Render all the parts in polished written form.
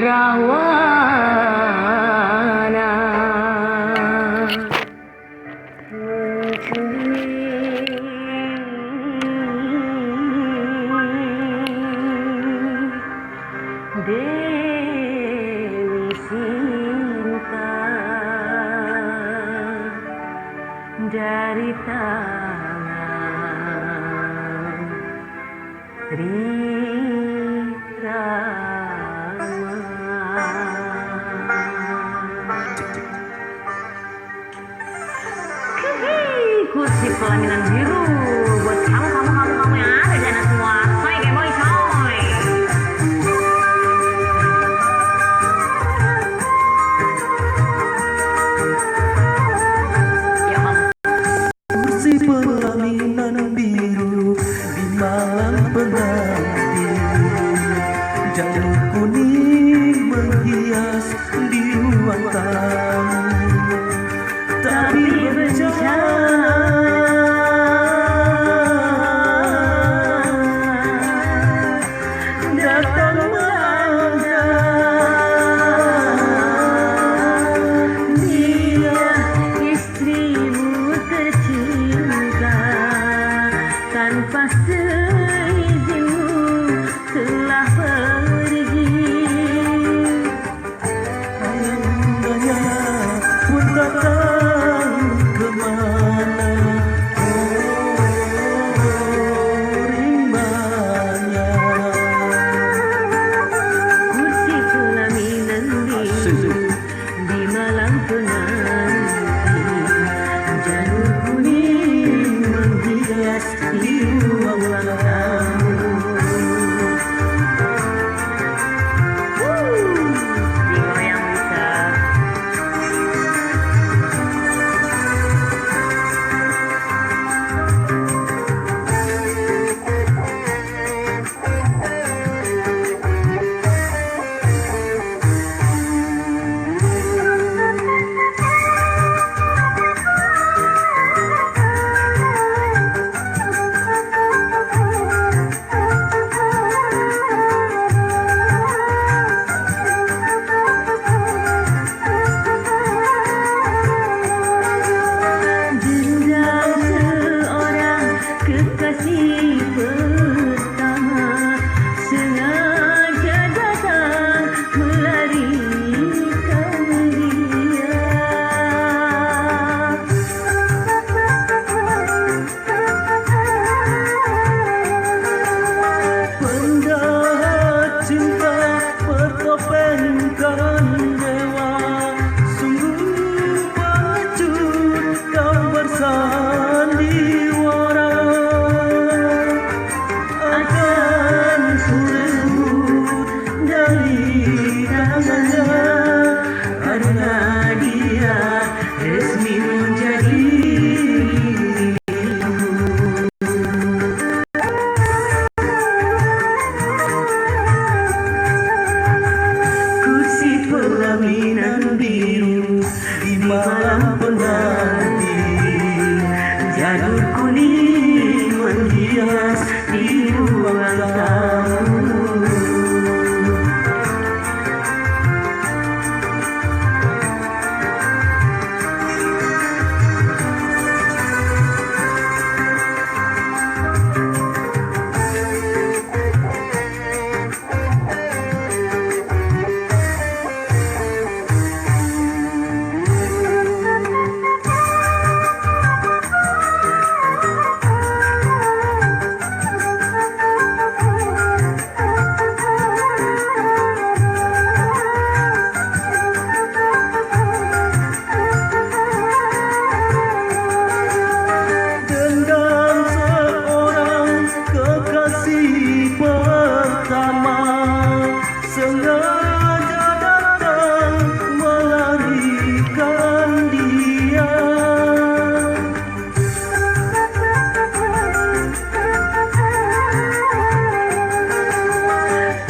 cahrawana Dewi Sinta dari tangan Rirama. Kursi pelaminan biru buat kamu yang ada di sana semua. Coy, kayak boy, coy. Kursi pelaminan biru di malam pengantin, jalur kuning menghias di ruang tamu. Tapi datang malamnya Dia istrimu tercinta, tanpa seizinmu telah pergi. ayahnya pun tak tahu kemana. Rimbanya Kursi pelaminan biru di malam pengantin, jalur kuning menghias di ruang tamu. Digoyang bisa. Dendam seorang kekasih pertama sengaja datang melarikan dia. penjahat cinta bertopengkan dewa, sungguh pengecut kau bersandiwara. Akan kurebut dari tangannya, karena dia resmi menjadi kursi pelaminan biru di malam pengantin, jalur kuning menghias di ruang tamu. Dendam seorang kekasih pertama sengaja datang melarikan dia.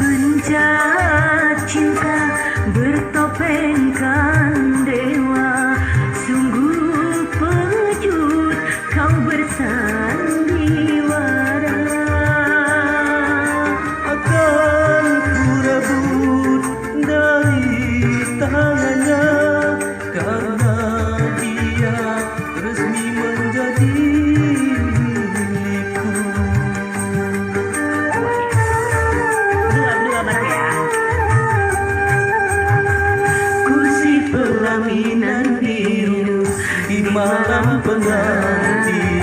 Penjahat cinta bertopengkan dewa, sungguh pengecut kau bersandiwara. Akan kurebut malam penanti.